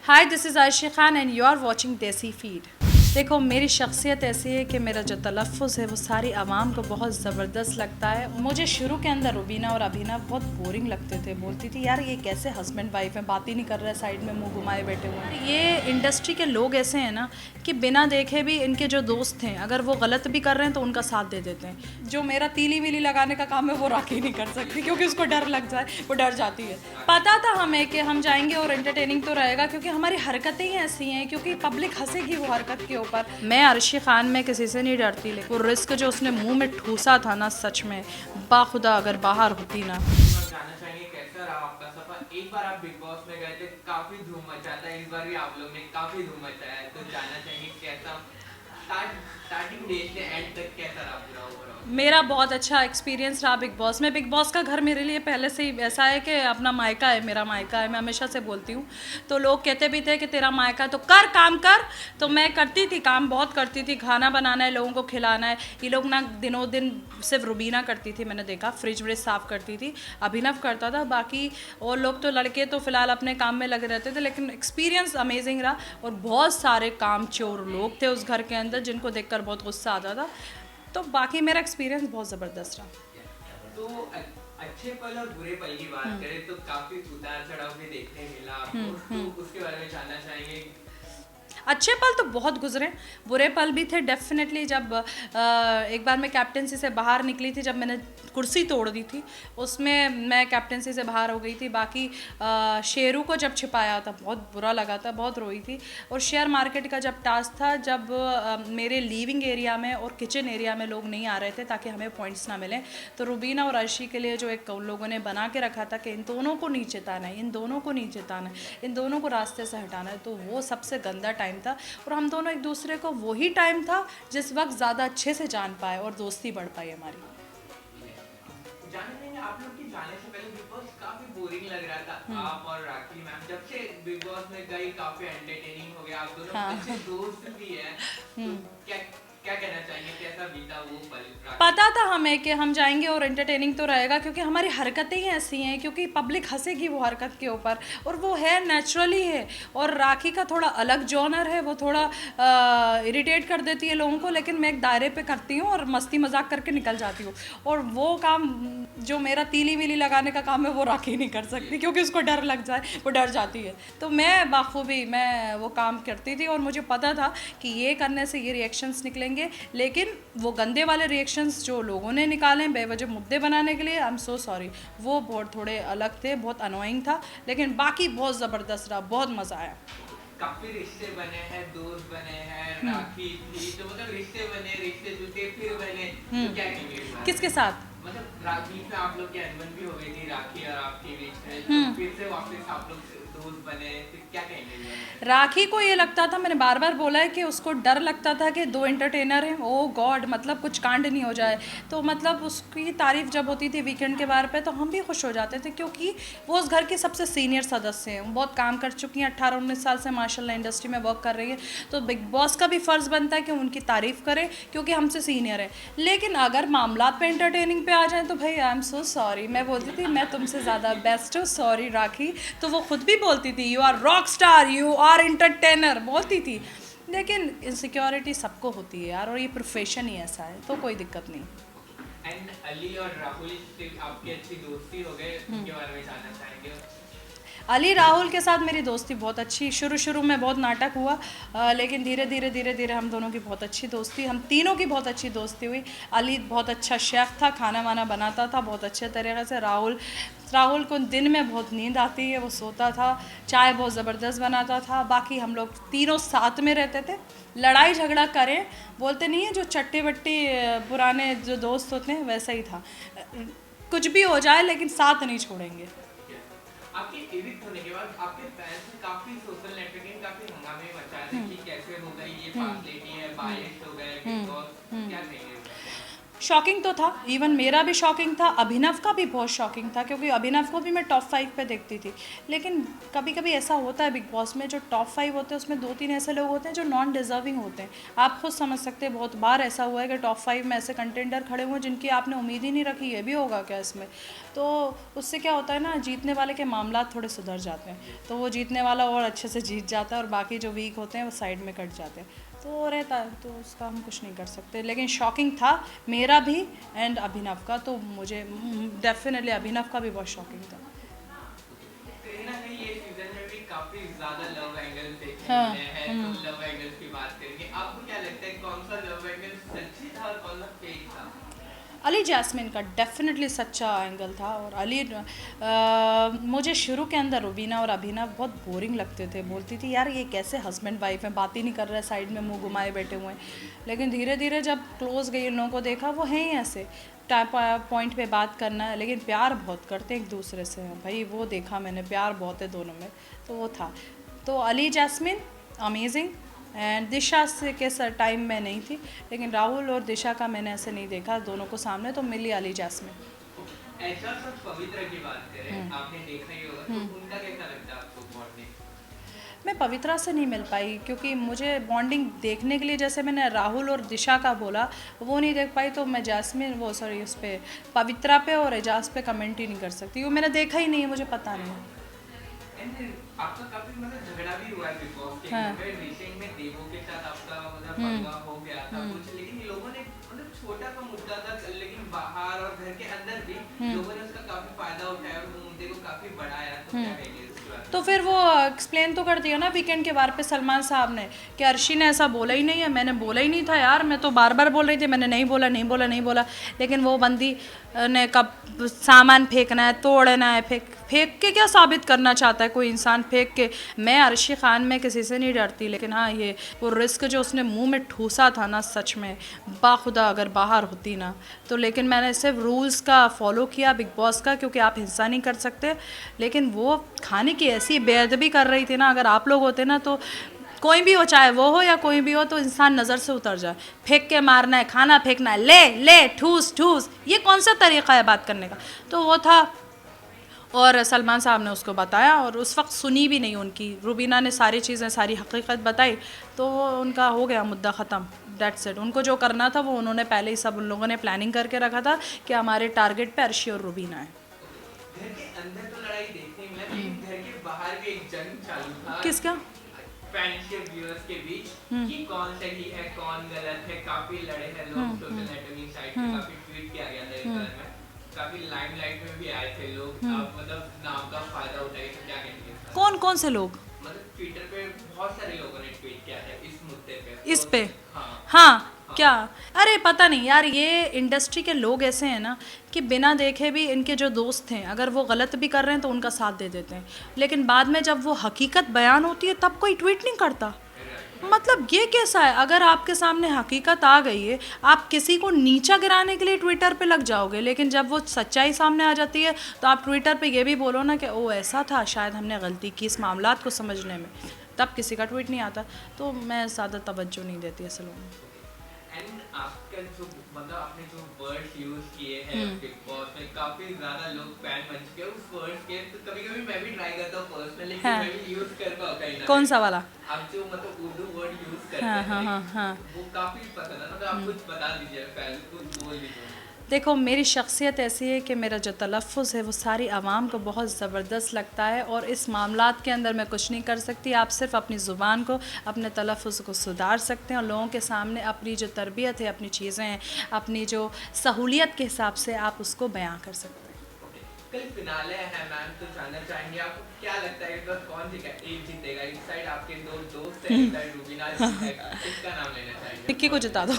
Hi this is Ayesha Khan and you are watching Desi Feed. देखो मेरी शख्सियत ऐसी है कि मेरा जो तलफ़्फ़ुज़ है वो सारी आवाम को बहुत ज़बरदस्त लगता है। मुझे शुरू के अंदर रुबीना और अबीना बहुत बोरिंग लगते थे, बोलती थी यार ये कैसे हस्बैंड वाइफ हैं, बात ही नहीं कर रहे, साइड में मुंह घुमाए बैठे हुए हैं। ये इंडस्ट्री के लोग ऐसे हैं ना कि बिना देखे भी इनके जो दोस्त हैं अगर वो गलत भी कर रहे हैं तो उनका साथ दे देते हैं। जो मेरा तीली वीली लगाने का काम है वो राखी नहीं कर सकती क्योंकि उसको डर लग जाए, वो डर जाती है। पता था हमें कि हम जाएंगे और एंटरटेनिंग तो रहेगा क्योंकि हमारी हरकतें ही ऐसी हैं, क्योंकि पब्लिक हंसेगी वो हरकत के ऊपर। मैं अर्शी खान में किसी से नहीं डरती, लेकिन वो रिस्क जो उसने मुंह में ठूसा था ना, सच में बाखुदा अगर बाहर होती ना। जानना चाहेंगे कैसा रहा आपका सफर। एक बार आप बिग बॉस में गए थे, काफी धूम मचा था। इस बार भी आप लोग ने काफी धूम मचाया है, तो जानना चाहेंगे कैसा स्टार्टिंग डे से एंड तक कैसा रहा पूरा ओवरऑल। मेरा बहुत अच्छा एक्सपीरियंस रहा बिग बॉस में। बिग बॉस का घर मेरे लिए पहले से ही ऐसा है कि अपना मायका है, मेरा मायका है, मैं हमेशा से बोलती हूँ। तो लोग कहते भी थे कि तेरा मायका है तो कर काम कर। तो मैं करती थी काम, बहुत करती थी, खाना बनाना है, लोगों को खिलाना है। ये लोग ना दिनों दिन सिर्फ रुबीना करती थी, मैंने देखा, फ्रिज व्रिज साफ़ करती थी, अभिनव करता था, बाकी और लोग तो लड़के तो फ़िलहाल अपने काम में लगे रहते थे। लेकिन एक्सपीरियंस अमेजिंग रहा और बहुत सारे काम चोर लोग थे उस घर के अंदर जिनको देखकर बहुत गुस्सा आता था। तो बाकी मेरा एक्सपीरियंस बहुत ज़बरदस्त रहा। तो अच्छे पल और बुरे पल की बात करें तो काफी उतार चढ़ाव भी देखने मिला आपको, तो उसके बारे में जानना चाहेंगे। अच्छे पल तो बहुत गुजरे, बुरे पल भी थे डेफिनेटली। जब एक बार मैं कैप्टेंसी से बाहर निकली थी, जब मैंने कुर्सी तोड़ दी थी, उसमें मैं कैप्टेंसी से बाहर हो गई थी। बाकी शेरू को जब छिपाया था बहुत बुरा लगा था, बहुत रोई थी। और शेयर मार्केट का जब टास्क था, जब मेरे लिविंग एरिया में और किचन एरिया में लोग नहीं आ रहे थे ताकि हमें पॉइंट्स ना मिलें, तो रुबीना और अर्शी के लिए जो एक उन लोगों ने बना के रखा था कि इन दोनों को नहीं चिताना है, इन दोनों को नहीं चिताना है, इन दोनों को रास्ते से हटाना है, तो वो सबसे गंदा टाइम था। और हम दोनों एक दूसरे को, वही टाइम था जिस वक्त ज़्यादा अच्छे से जान पाए और दोस्ती बढ़ पाई हमारी। जानने आप लोग की जाने से पहले बिग बॉस काफी बोरिंग लग रहा था। आप और राखी मैम जब से बिग बॉस में गई काफी एंटरटेनिंग हो गया, आप दोनों अच्छे दोस्त भी हैं। तो क्या क्या कहना चाहेंगे, कैसा बीता वो पल? पता था हमें कि हम जाएंगे और एंटरटेनिंग तो रहेगा क्योंकि हमारी हरकतें ही ऐसी हैं, क्योंकि पब्लिक हंसेगी वो हरकत के ऊपर, और वो है नेचुरली है। और राखी का थोड़ा अलग जॉनर है, वो थोड़ा इरिटेट कर देती है लोगों को, लेकिन मैं एक दायरे पे करती हूँ और मस्ती मजाक करके निकल जाती हूँ। और वो काम जो मेरा तीली वीली लगाने का काम है वो राखी नहीं कर सकती क्योंकि उसको डर लग जाए, वो डर जाती है। तो मैं बाखूबी मैं वो काम करती थी और मुझे पता था कि ये करने से ये रिएक्शंस निकलेंगे। लेकिन वो गंदे वाले रिएक्शंस जो लोगों ने निकाले बेवजह मुद्दे बनाने के लिए, आई एम सो सॉरी, वो बहुत थोड़े अलग थे, बहुत अनोइंग था। लेकिन बाकी बहुत ज़बरदस्त रहा, बहुत मज़ा आया। काफी रिश्ते बने हैं, दोस्त बने हैं, राखी थी, तो मतलब रिश्ते बने, रिश्ते टूटे फिर बने, तो क्या कहेंगे इस बारे में? किसके साथ? मतलब राखी में आप लोग की अनबन भी हो गई थी, राखी और आपके बीच में, तो फिर से वापस आप लोग दोस्त बने, फिर क्या कहेंगे इस बारे में? राखी को ये लगता था, मैंने बार बार बोला है कि उसको डर लगता था कि दो एंटरटेनर हैं, ओ गॉड, मतलब कुछ कांड नहीं हो जाए। तो मतलब उसकी तारीफ़ जब होती थी वीकेंड के बार पे तो हम भी खुश हो जाते थे, क्योंकि वो उस घर की सबसे सीनियर सदस्य हैं, वो बहुत काम कर चुकी हैं, 18-19 साल से माशाल्लाह इंडस्ट्री में वर्क कर रही है। तो बिग बॉस का भी फ़र्ज़ बनता है कि उनकी तारीफ़ करें क्योंकि हमसे सीनियर है। लेकिन अगर मामला पे एंटरटेनिंग पे आ जाए तो भाई आई एम सो सॉरी, मैं बोलती थी मैं तुमसे ज़्यादा बेस्ट हूँ, सॉरी राखी। तो वो खुद भी बोलती थी you are rock star, you are entertainer, बोलती थी। लेकिन इनसिक्योरिटी सबको होती है यार, और ये प्रोफेशन ही ऐसा है, तो कोई दिक्कत नहीं। एंड अली और राहुल से आपकी अच्छी दोस्ती हो गई, उनके बारे में जानना चाहेंगे। अली राहुल के साथ मेरी दोस्ती बहुत अच्छी, शुरू में बहुत नाटक हुआ, लेकिन धीरे धीरे हम दोनों की बहुत अच्छी दोस्ती, हम तीनों की बहुत अच्छी दोस्ती हुई। अली बहुत अच्छा शेफ़ था, खाना वाना बनाता था बहुत अच्छे तरीके से। राहुल को दिन में बहुत नींद आती है, वो सोता था, चाय बहुत ज़बरदस्त बनाता था। बाकी हम लोग तीनों साथ में रहते थे, लड़ाई झगड़ा करें, बोलते नहीं है जो चट्टी बट्टी पुराने जो दोस्त होते हैं वैसा ही था। कुछ भी हो जाए लेकिन साथ नहीं छोड़ेंगे। आपके एविक्ट होने के बाद आपके फैंस ने काफी सोशल नेटवर्किंग काफी हंगामे मचाए थे कि कैसे हो गई ये पार्सलिटी है, बायस्ड हो गए बिग बॉस, क्या कहेंगे? शॉकिंग तो था, इवन मेरा भी शॉकिंग था, अभिनव का भी बहुत शॉकिंग था, क्योंकि अभिनव को भी मैं टॉप 5 पे देखती थी। लेकिन कभी कभी ऐसा होता है बिग बॉस में, जो टॉप 5 होते हैं उसमें 2-3 ऐसे लोग होते हैं जो नॉन डिजर्विंग होते हैं। आप खुद समझ सकते हैं, बहुत बार ऐसा हुआ है कि टॉप 5 में ऐसे कंटेंडर खड़े हुए हैं जिनकी आपने उम्मीद ही नहीं रखी है भी होगा क्या इसमें। तो उससे क्या होता है ना, जीतने वाले के मामला थोड़े सुधर जाते हैं, तो वो जीतने वाला और अच्छे से जीत जाता है और बाकी जो वीक होते हैं वो साइड में कट जाते हैं। तो वो रहता है, तो उसका हम कुछ नहीं कर सकते। लेकिन शॉकिंग था मेरा भी एंड अभिनव का, तो मुझे डेफिनेटली अभिनव का भी बहुत शॉकिंग था। कहीं ना कहीं ये सीजन में भी काफी ज्यादा लव एंगल देखने हाँ, मिले हैं, तो लव एंगल्स की बात करेंगे। आपको क्या लगता है कौन सा लव एंगल सच्ची था और कौन सा फेक था? अली जैस्मिन का डेफिनेटली सच्चा एंगल था। और अली मुझे शुरू के अंदर रुबीना और अभिनव बहुत बोरिंग लगते थे, बोलती थी यार ये कैसे हस्बैंड वाइफ हैं, बात ही नहीं कर रहे, साइड में मुंह घुमाए बैठे हुए हैं। लेकिन धीरे धीरे जब क्लोज गई, उन लोगों को देखा वो हैं ही ऐसे पॉइंट पे बात करना है, लेकिन प्यार बहुत करते हैं एक दूसरे से भाई, वो देखा मैंने, प्यार बहुत है दोनों में, तो वो था। तो अली जैस्मिन अमेजिंग। एंड दिशा से के सर टाइम में नहीं थी, लेकिन राहुल और दिशा का मैंने ऐसे नहीं देखा दोनों को सामने, तो मिली अली जैस्मिन। ऐसा सब पवित्र की बात करें, आपने देखा ही होगा, तो उनका कैसा लगता है आपको बॉन्डिंग? मैं पवित्रा से नहीं मिल पाई, क्योंकि मुझे बॉन्डिंग देखने के लिए, जैसे मैंने राहुल और दिशा का बोला, वो नहीं देख पाई, तो मैं जैस्मिन वो सॉरी उस पर पवित्रा पे और एजाज पे कमेंट ही नहीं कर सकती, वो मैंने देखा ही नहीं है, मुझे पता नहीं है। आपका काफी मतलब झगड़ा भी हुआ है बिग बॉस के हाँ। में, रिसेंट में देवो के साथ आपका मतलब पंगा हो गया था कुछ, लेकिन लोगों ने मतलब छोटा सा मुद्दा था, लेकिन बाहर और घर के अंदर भी लोगों ने उसका काफी फायदा उठाया और वो मुद्दे को काफी बढ़ाया, तो क्या कहेंगे इसके बारे में? तो फिर वो एक्सप्लेन तो कर दिया ना वीकेंड के बार पे सलमान साहब ने, कि अर्शी ने ऐसा बोला ही नहीं है, मैंने बोला ही नहीं था यार, मैं तो बार बार बोल रही थी मैंने नहीं बोला नहीं बोला नहीं बोला। लेकिन वो बंदी ने कब सामान फेंकना है, तोड़ना है, फेंक के क्या साबित करना चाहता है कोई इंसान, फेंक के। मैं अर्शी खान में किसी से नहीं डरती, लेकिन हाँ ये वो रिस्क जो उसने मुंह में ठूसा था ना, सच में बाखुदा अगर बाहर होती ना तो। लेकिन मैंने सिर्फ रूल्स का फॉलो किया बिग बॉस का, क्योंकि आप हिंसा नहीं कर सकते। लेकिन वो खाने की ऐसी बेअदबी कर रही थी ना, अगर आप लोग होते ना तो कोई भी हो, चाहे वो हो या कोई भी हो, तो इंसान नज़र से उतर जाए। फेंक के मारना है, खाना फेंकना है, ले ले ठूस ठूस, ये कौन सा तरीका है बात करने का। तो वो था, और सलमान साहब ने उसको बताया, और उस वक्त सुनी भी नहीं उनकी, रुबीना ने सारी चीज़ें सारी हकीकत बताई, तो वो उनका हो गया मुद्दा ख़त्म, डेट्स इट। उनको जो करना था वो उन्होंने पहले ही सब उन लोगों ने प्लानिंग करके रखा था कि हमारे टारगेट पे अर्शी और रुबीना है। घर के अंदर तो लड़ाई देखने मिला, लेकिन घर के बाहर भी एक जंग चालू था किसका? फ्रेंडशिप व्यूअर्स के बीच, कि कौन सही है कौन गलत है। काफी लड़े हैं लोग सोशल नेटवर्किंग साइट पे, काफी ट्वीट किया गया था इस बारे में, काफी लाइमलाइट में भी आए थे लोग, आप मतलब नाम का फायदा उठाए, तो क्या कहेंगे? कौन कौन से लोग? मतलब ट्विटर पे बहुत सारे लोगों ने ट्वीट किया था इस मुद्दे पे, इस पे? हाँ हाँ क्या? अरे पता नहीं यार, ये इंडस्ट्री के लोग ऐसे हैं ना कि बिना देखे भी इनके जो दोस्त हैं, अगर वो गलत भी कर रहे हैं तो उनका साथ दे देते हैं, लेकिन बाद में जब वो हकीकत बयान होती है तब कोई ट्वीट नहीं करता। मतलब ये कैसा है? अगर आपके सामने हकीकत आ गई है, आप किसी को नीचा गिराने के लिए ट्विटर पे लग जाओगे, लेकिन जब वो सच्चाई सामने आ जाती है तो आप ट्विटर पे ये भी बोलो ना कि ओ ऐसा था, शायद हमने गलती की इस मामलात को समझने में, तब किसी का ट्वीट नहीं आता। तो मैं ज़्यादा तवज्जो नहीं देती असल में। एंड आपका जो मतलब आपने जो वर्ड्स यूज किए हैं बिग बॉस में, काफी ज्यादा लोग फैन बन चुके हैं उस वर्ड्स के, तो कभी-कभी मैं भी ट्राई करता हूं पर्सनली कि मैं भी यूज कर पाऊं कहीं ना। कौन सा वाला? आप जो मतलब उर्दू वर्ड यूज करते हैं वो काफी पसंद है ना, तो आप कुछ बता दीजिए, फैन कुछ बोल दीजिए। देखो मेरी शख्सियत ऐसी है कि मेरा जो तलफ़्फ़ुज़ है वो सारी आवाम को बहुत ज़बरदस्त लगता है, और इस मामलात के अंदर मैं कुछ नहीं कर सकती। आप सिर्फ अपनी ज़ुबान को, अपने तलफ़्फ़ुज़ को सुधार सकते हैं, और लोगों के सामने अपनी जो तरबियत है, अपनी चीज़ें हैं, अपनी जो सहूलियत के हिसाब से आप उसको बयां कर सकते हैं। कल फिनाले है मैम, तो जानना चाहेंगे आपको क्या लगता है इस बार कौन जीतेगा? इस साइड आपके दो दोस्त हैं, इस साइड रुबीना जीतेगा, किसका नाम लेना चाहेंगे? निक्की को जिता दो।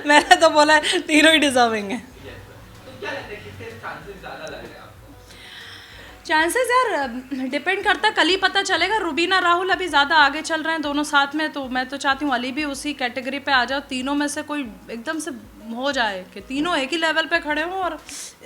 मैंने तो बोला है तीनों ही डिजर्विंग है। तो क्या लगता है किसके चांसेस ज्यादा लग रहे हैं आपको? चांसेस यार डिपेंड करता है, कल ही पता चलेगा। रुबीना राहुल अभी ज़्यादा आगे चल रहे हैं दोनों साथ में, तो मैं तो चाहती हूँ अली भी उसी कैटेगरी पे आ जाओ, तीनों में से कोई एकदम से हो जाए कि तीनों एक ही लेवल पे खड़े हों, और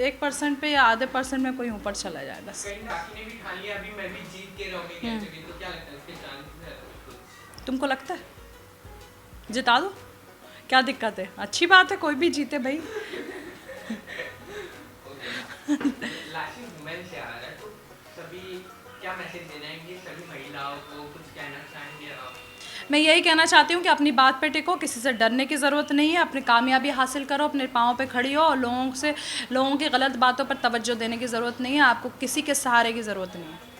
1% पे या आधे % में कोई ऊपर चला जाए बस। कहीं राखी ने भी ठान लिया अभी मैं भी जीत के रहूंगी कैटेगरी, तो क्या लगता है इसके चांसेस है? तुमको लगता है जिता दो? क्या दिक्कत है? अच्छी बात है, कोई भी जीते भाई। लास्ट वुमेन से आ रहा है, तो सभी क्या मैसेज देना है कि सभी महिलाओं को कुछ कहना चाहेंगे आप? मैं यही कहना चाहती हूँ कि अपनी बात पे टिको, किसी से डरने की ज़रूरत नहीं है, अपनी कामयाबी हासिल करो, अपने पाँव पे खड़ी हो और लोगों की गलत बातों पर तवज्जो देने की ज़रूरत नहीं है, आपको किसी के सहारे की ज़रूरत नहीं है।